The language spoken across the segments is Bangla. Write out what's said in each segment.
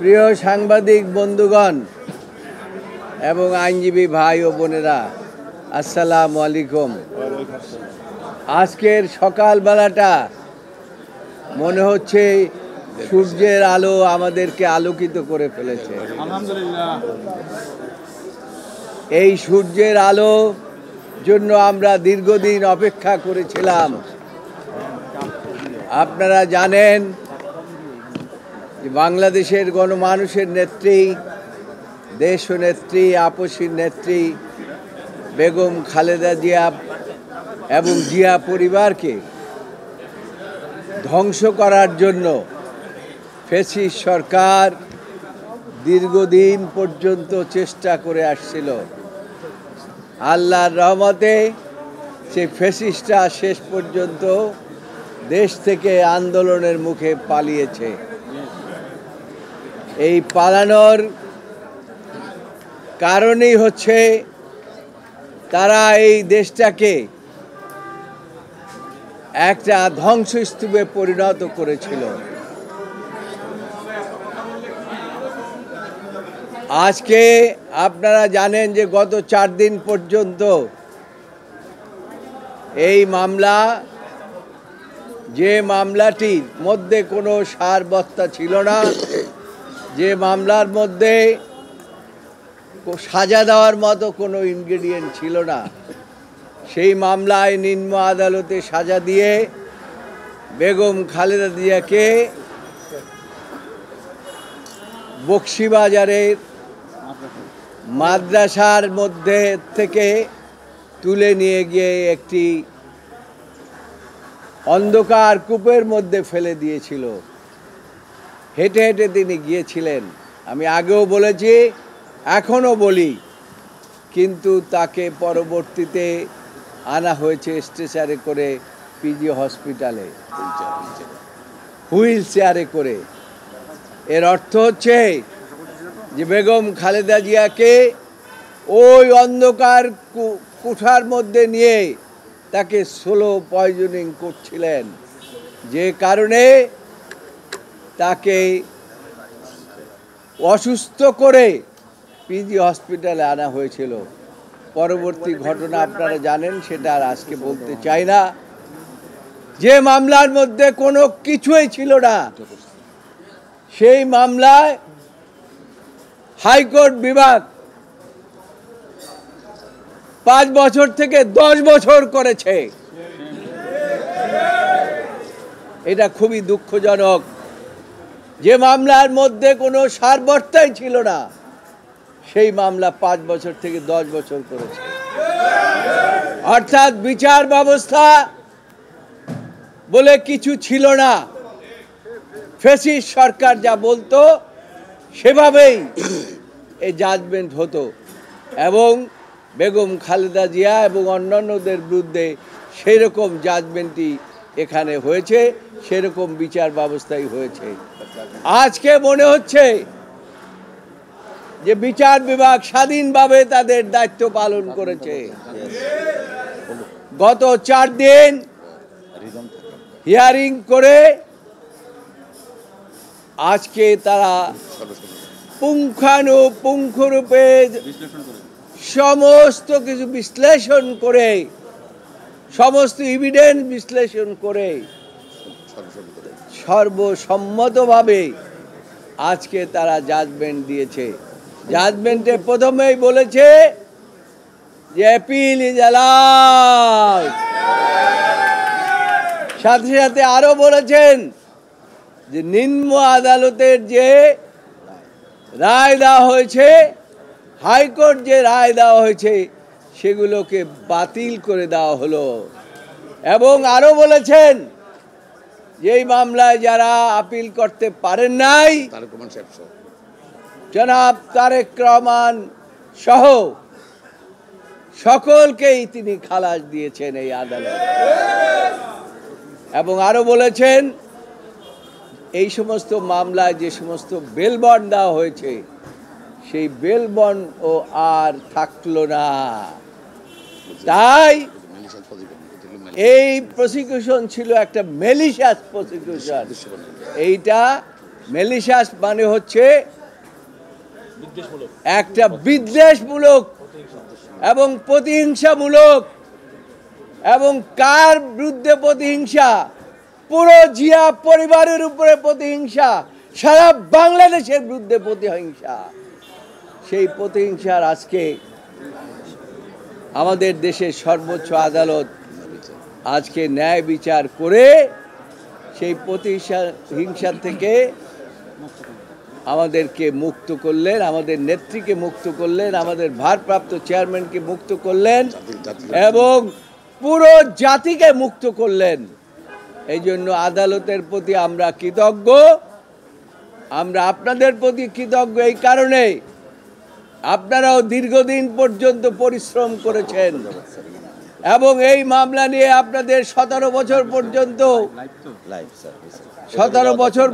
প্রিয় সাংবাদিক বন্ধুগণ এবং আইনজীবী ভাই ও বোনেরা, আসসালামু আলাইকুম। আজকের সকালবেলাটা মনে হচ্ছে সূর্যের আলো আমাদেরকে আলোকিত করে ফেলেছে। আলহামদুলিল্লাহ। এই সূর্যের আলো জন্য আমরা দীর্ঘদিন অপেক্ষা করেছিলাম। আপনারা জানেন যে বাংলাদেশের গণমানুষের নেত্রী, দেশনেত্রী, আপসীর নেত্রী বেগম খালেদা জিয়া এবং জিয়া পরিবারকে ধ্বংস করার জন্য ফ্যাসিস্ট সরকার দীর্ঘদিন পর্যন্ত চেষ্টা করে আসছিল। আল্লাহর রহমতে সেই ফ্যাসিস্টরা শেষ পর্যন্ত দেশ থেকে আন্দোলনের মুখে পালিয়েছে। এই পালানোর কারণেই হচ্ছে তারা এই দেশটাকে একটা ধ্বংসস্তূপে পরিণত করেছিল। আজকে আপনারা জানেন যে গত 4 দিন পর্যন্ত এই মামলা, যে মামলাটির মধ্যে কোনো সারবত্তা ছিল না, যে মামলার মধ্যে সাজা দেওয়ার মতো কোনো ইনগ্রেডিয়েন্ট ছিল না, সেই মামলায় নিম্ন আদালতে সাজা দিয়ে বেগম খালেদা জিয়াকে বকশীবাজারের মাদ্রাসার মধ্যে থেকে তুলে নিয়ে গিয়ে একটি অন্ধকার কূপের মধ্যে ফেলে দিয়েছিল। হেঁটে হেঁটে তিনি গিয়েছিলেন। আমি আগেও বলেছি, এখনও বলি, কিন্তু তাকে পরবর্তীতে আনা হয়েছে স্ট্রেচারে করে পিজি হসপিটালে, হুইল চেয়ারে করে। এর অর্থ হচ্ছে যে বেগম খালেদা জিয়াকে ওই অন্ধকার কুঠার মধ্যে নিয়ে তাকে স্লো পয়জনিং করছিলেন, যে কারণে তাকে অসুস্থ করে পিজি হসপিটালে আনা হয়েছিল। পরবর্তী ঘটনা আপনারা জানেন, সেটা আর আজকে বলতে চাই না। যে মামলার মধ্যে কোনো কিছুই ছিল না, সেই মামলায় হাইকোর্ট বিভাগ 5 বছর থেকে 10 বছর করেছে। এটা খুবই দুঃখজনক। যে মামলার মধ্যে কোনো সারবত্তাই ছিল না, সেই মামলা 5 বছর থেকে 10 বছর করেছে। অর্থাৎ বিচার ব্যবস্থা বলে কিছু ছিল না। ফ্যাসিস্ট সরকার যা বলতো সেভাবেই এই জাজমেন্ট হতো, এবং বেগম খালেদা জিয়া এবং অন্যান্যদের বিরুদ্ধে সেরকম জাজমেন্টই এখানে হয়েছে, সেরকম বিচার ব্যবস্থাই হয়েছে। আজকে মনে হচ্ছে যে বিচার বিভাগ স্বাধীনভাবে তাদের দায়িত্ব পালন করেছে। গত 4 দিন হিয়ারিং করে আজকে তারা পুঙ্খানুপুঙ্খরূপে সমস্ত কিছু বিশ্লেষণ করে, সমস্ত এভিডেন্স বিশ্লেষণ করে সর্বসম্মতভাবে আজকে তারা জাজমেন্ট দিয়েছে। জাজমেন্টে প্রথমেই বলেছে যে অ্যাপিল ইজ অ্যালাউড। সাথে সাথে আরো বলেছেন যে নিম্ন আদালতের যে রায় দেওয়া হয়েছে, হাইকোর্ট যে রায় দেওয়া হয়েছে, সেগুলোকে বাতিল করে দেওয়া হলো। এবং আরো বলেছেন যে এই মামলায় যারা আপিল করতে পারেন নাই, জনাব তারেক রহমান সহ সকলকেই তিনি খালাস দিয়েছেন এই আদালত। এবং আরো বলেছেন এই সমস্ত মামলায় যে সমস্ত বেল বন্ড দেওয়া হয়েছে, সেই বেল বন্ড ও আর থাকলো না। তাই এই প্রসিকিউশন ছিল একটা মেলিশিয়াস প্রসিকিউশন। এইটা ম্যালিশিয়াস মানে হচ্ছে একটা বিদ্বেষমূলক এবং প্রতিহিংসামূলক, এবং কার বিরুদ্ধে প্রতিহিংসা? পুরো জিয়া পরিবারের উপরে প্রতিহিংসা, সারা বাংলাদেশের বিরুদ্ধে প্রতিহিংসা। সেই প্রতিহিংসার আজকে আমাদের দেশের সর্বোচ্চ আদালত আজকে ন্যায় বিচার করে সেই প্রতিহিংসা থেকে আমাদেরকে মুক্ত করলেন, আমাদের নেত্রীকে মুক্ত করলেন, আমাদের ভারপ্রাপ্ত চেয়ারম্যানকে মুক্ত করলেন এবং পুরো জাতিকে মুক্ত করলেন। এই জন্য আদালতের প্রতি আমরা কৃতজ্ঞ। আমরা আপনাদের প্রতি কৃতজ্ঞ এই কারণে, আপনারাও দীর্ঘদিন পর্যন্ত পরিশ্রম করেছেন এবং এই মামলা নিয়ে আপনাদের 17 বছর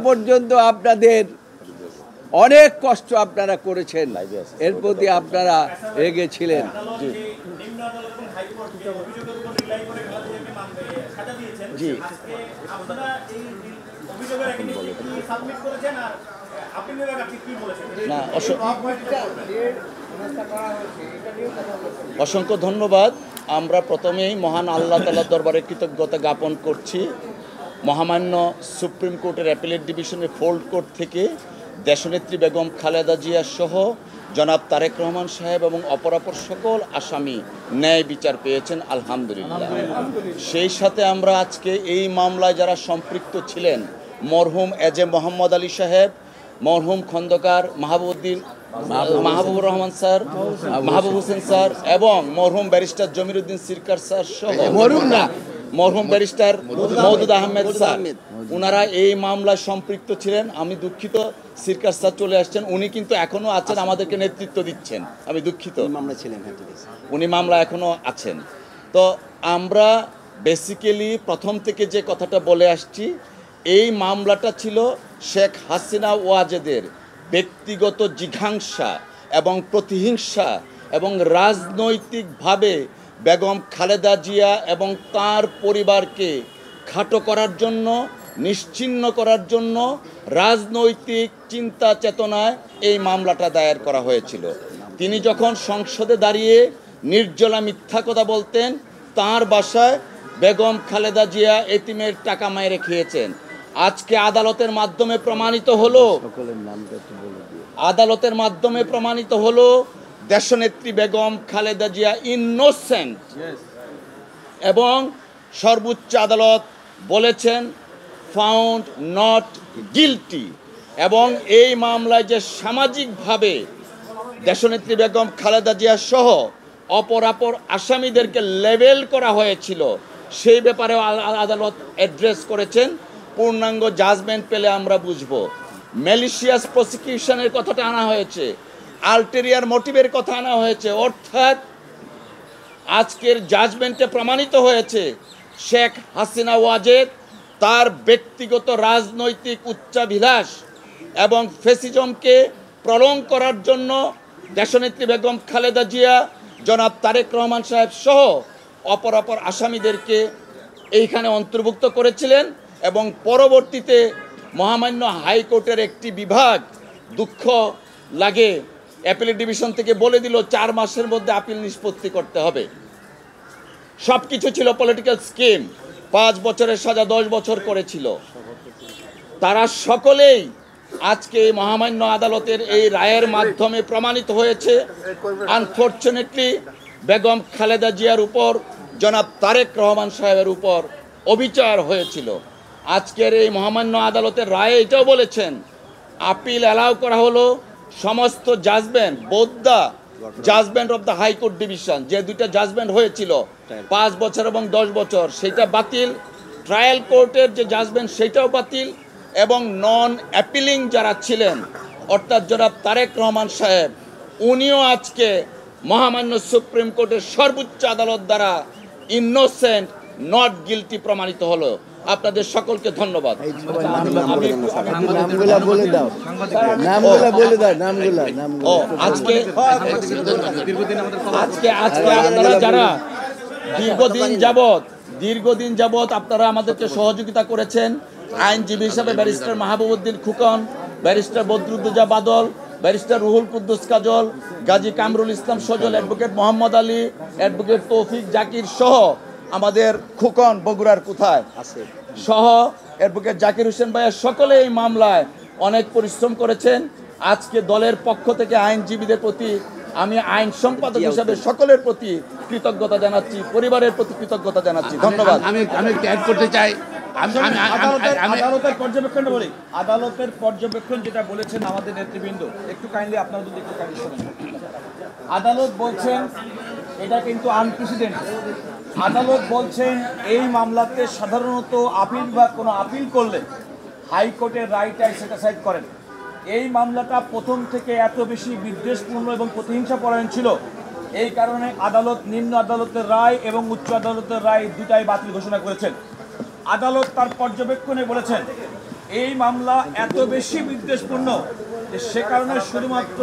পর্যন্ত আপনাদের অনেক কষ্ট আপনারা করেছেন, এর প্রতি আপনারা এগিয়ে ছিলেন। জি, না অসংখ্য ধন্যবাদ। আমরা প্রথমেই মহান আল্লাহ তাআলার দরবারে কৃতজ্ঞতা জ্ঞাপন করছি। মহামান্য সুপ্রিম কোর্টের অ্যাপিলেট ডিভিশনের ফোল্ড কোর্ট থেকে দেশনেত্রী বেগম খালেদা জিয়া সহ জনাব তারেক রহমান সাহেব এবং অপরাপর সকল আসামি ন্যায় বিচার পেয়েছেন, আলহামদুলিল্লাহ। সেই সাথে আমরা আজকে এই মামলায় যারা সম্পৃক্ত ছিলেন, মরহুম এজে মোহাম্মদ আলী সাহেব, মরহুম খন্দকার মাহবুবুর রহমান স্যার, মাহবুব হোসেন স্যার এবং মরহুম ব্যারিস্টার জমিরুদ্দিন সিরকার স্যার সহ মরহুম ব্যারিস্টার মওদুদ আহমেদ স্যার, ওনারা এই মামলায় সম্পৃক্ত ছিলেন। আমি দুঃখিত, সিরকার স্যার চলে আসছেন, উনি কিন্তু এখনো আছেন, আমাদেরকে নেতৃত্ব দিচ্ছেন। আমি দুঃখিত, উনি মামলা এখনো আছেন। তো আমরা বেসিক্যালি প্রথম থেকে যে কথাটা বলে আসছি, এই মামলাটা ছিল শেখ হাসিনা ওয়াজেদের ব্যক্তিগত জিঘাংসা এবং প্রতিহিংসা এবং রাজনৈতিকভাবে বেগম খালেদা জিয়া এবং তার পরিবারকে খাটো করার জন্য, নিশ্চিহ্ন করার জন্য রাজনৈতিক চিন্তা চেতনায় এই মামলাটা দায়ের করা হয়েছিল। তিনি যখন সংসদে দাঁড়িয়ে নির্জলা মিথ্যা কথা বলতেন, তার বাসায় বেগম খালেদা জিয়া এতিমের টাকা মাইরে খেয়েছেন। আজকে আদালতের মাধ্যমে প্রমাণিত হলো দেশনেত্রী বেগম খালেদা জিয়া ইনোসেন্ট এবং সর্বোচ্চ আদালত বলেছেন ফাউন্ড নট গিলটি। এবং এই মামলায় যে সামাজিকভাবে দেশনেত্রী বেগম খালেদা জিয়া সহ অপরাপর আসামিদেরকে লেবেল করা হয়েছিল, সেই ব্যাপারেও আদালত অ্যাড্রেস করেছেন। পূর্ণাঙ্গ জাজমেন্ট পেলে আমরা বুঝব। ম্যালিশিয়াস প্রসিকিউশনের কথাটা আনা হয়েছে, আলটেরিয়ার মোটিভের কথা আনা হয়েছে, অর্থাৎ আজকের জাজমেন্টে প্রমাণিত হয়েছে শেখ হাসিনা ওয়াজেদ তার ব্যক্তিগত রাজনৈতিক উচ্চাভিলাষ এবং ফ্যাসিজমকে প্রলং করার জন্য দেশনেত্রী বেগম খালেদা জিয়া, জনাব তারেক রহমান সাহেব সহ অপরাপর আসামিদেরকে এইখানে অন্তর্ভুক্ত করেছিলেন। এবং পরবর্তীতে মহামান্য হাইকোর্টের একটি বিভাগ, দুঃখ লাগে, অ্যাপিলেট ডিভিশন থেকে বলে দিল 4 মাসের মধ্যে আপিল নিষ্পত্তি করতে হবে। সব কিছু ছিল পলিটিক্যাল স্কিম। 5 বছরের সাজা 10 বছর করেছিল। তারা সকলেই আজকে মহামান্য আদালতের এই রায়ের মাধ্যমে প্রমাণিত হয়েছে। আনফরচুনেটলি বেগম খালেদা জিয়ার উপর, জনাব তারেক রহমান সাহেবের উপর অবিচার হয়েছিল। আজকের এই মহামান্য আদালতের রায়ে এটাও বলেছেন আপিল অ্যালাউ করা হলো, সমস্ত judgment, both the judgment of the high court division, যে দুইটা জাজমেন্ট হয়েছিল 5 বছর এবং 10 বছর, সেটা বাতিল। ট্রায়াল কোর্টের যে জাজমেন্ট সেটাও বাতিল। এবং নন অ্যাপিলিং যারা ছিলেন, অর্থাৎ জনাব তারেক রহমান সাহেব, উনিও আজকে মহামান্য সুপ্রিম কোর্টের সর্বোচ্চ আদালত দ্বারা ইনোসেন্ট নট গিলটি প্রমাণিত হলো। আপনাদের সকলকে ধন্যবাদ। আজকে আপনারা যারা দীর্ঘদিন যাবৎ আপনারা আমাদেরকে সহযোগিতা করেছেন, আইনজীবী হিসাবে ব্যারিস্টার মাহবুবউদ্দিন খুকন, ব্যারিস্টার বদরুদ্দোজা বাদল, ব্যারিস্টার রুহুল কুদ্দুস কাজল, গাজী কামরুল ইসলাম সজল, অ্যাডভোকেট মোহাম্মদ আলী, অ্যাডভোকেট তৌফিক জাকির সহ আমাদের খোকন বগুড়ার কোথায় আছে সহ অ্যাডভোকেট জাকির হোসেন ভাইয়া সকলে এই মামলায় অনেক পরিশ্রম করেছেন। আজকে দলের পক্ষ থেকে আইনজীবীদের প্রতি আমি আইন সম্পাদক হিসাবে সকলের প্রতি কৃতজ্ঞতা জানাচ্ছি, পরিবারের প্রতি কৃতজ্ঞতা জানাচ্ছি। ধন্যবাদ। আমি অ্যাড করতে চাই, আদালতের পর্যবেক্ষণ বলি, আদালতের পর্যবেক্ষণ যেটা বলেছেন আমাদের নেতৃবৃন্দ, একটু কাইন্ডলি আপনারা যদি একটু কাইন্ডলি শোনেন। আদালত বলছেন এটা কিন্তু আনপ্রেসিডেন্টেড। আদালত বলছেন এই মামলাতে সাধারণত আপিল বা কোনো আপিল করলে হাইকোর্টের রায়টাই সেটিসাইড করেন। এই মামলাটা প্রথম থেকে এত বেশি বিদ্বেষপূর্ণ এবং প্রতিহিংসা পরায়ণ ছিল, এই কারণে আদালত নিম্ন আদালতের রায় এবং উচ্চ আদালতের রায় দুটাই বাতিল ঘোষণা করেছেন। আদালত তার পর্যবেক্ষণে বলেছেন এই মামলা এত বেশি বিদ্বেষপূর্ণ যে সে কারণে শুধুমাত্র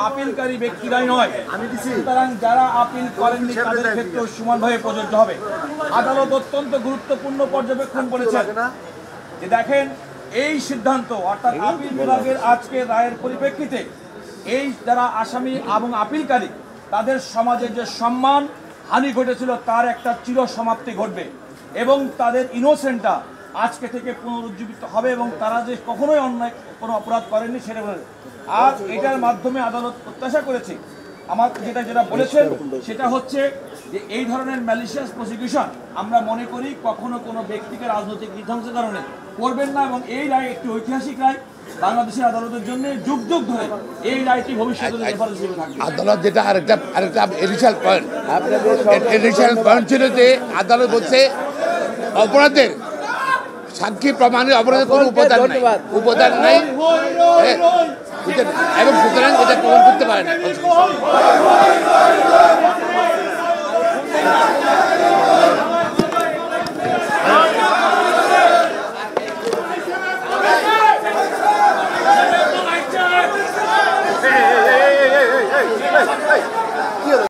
আপিলকারী ব্যক্তিরাই নয়, সুতরাং যারা আপিল করেননি তাদের ক্ষেত্রেও সমানভাবে প্রযোজ্য হবে। আদালত অত্যন্ত গুরুত্বপূর্ণ পর্যবেক্ষণ বলেছেন যে দেখেন এই সিদ্ধান্ত অর্থাৎ আপিল বিভাগের আজকের রায়ের পরিপ্রেক্ষিতে এই যারা আসামি এবং আপিলকারী তাদের সমাজে যে সম্মান হানি ঘটেছিল তার একটা চির সমাপ্তি ঘটবে এবং তাদের ইনোসেন্টটা আজকে থেকে পুনরুজ্জীবিত হবে এবং তারা যে কখনোই অন্যায় কোনো অপরাধ করেননি সেটা বলে। আর এটার মাধ্যমে আদালত প্রত্যাশা করেছে আমার যেটা বলেছেন সেটা হচ্ছে যে এই ধরনের ম্যালিশিয়াস প্রসিকিউশন আমরা মনে করি কখনো কোনো ব্যক্তিকে রাজনৈতিক বিধ্বংসের কারণে করবেন না এবং এই রায় একটি ঐতিহাসিক রায় বাংলাদেশের আদালতের জন্য যুগ যুগ ধরে এই রায়টি ভবিষ্যতে রেফারেন্স হিসেবে থাকবে। আদালত যেটা আরেকটা এডিশনাল পয়েন্ট ছিল যে আদালত বলছে অপরাধের সাক্ষী প্রমাণের অপরাধের কোনো উপাদান নাই এবং সুতরাং এটা প্রমাণ করতে পারে না।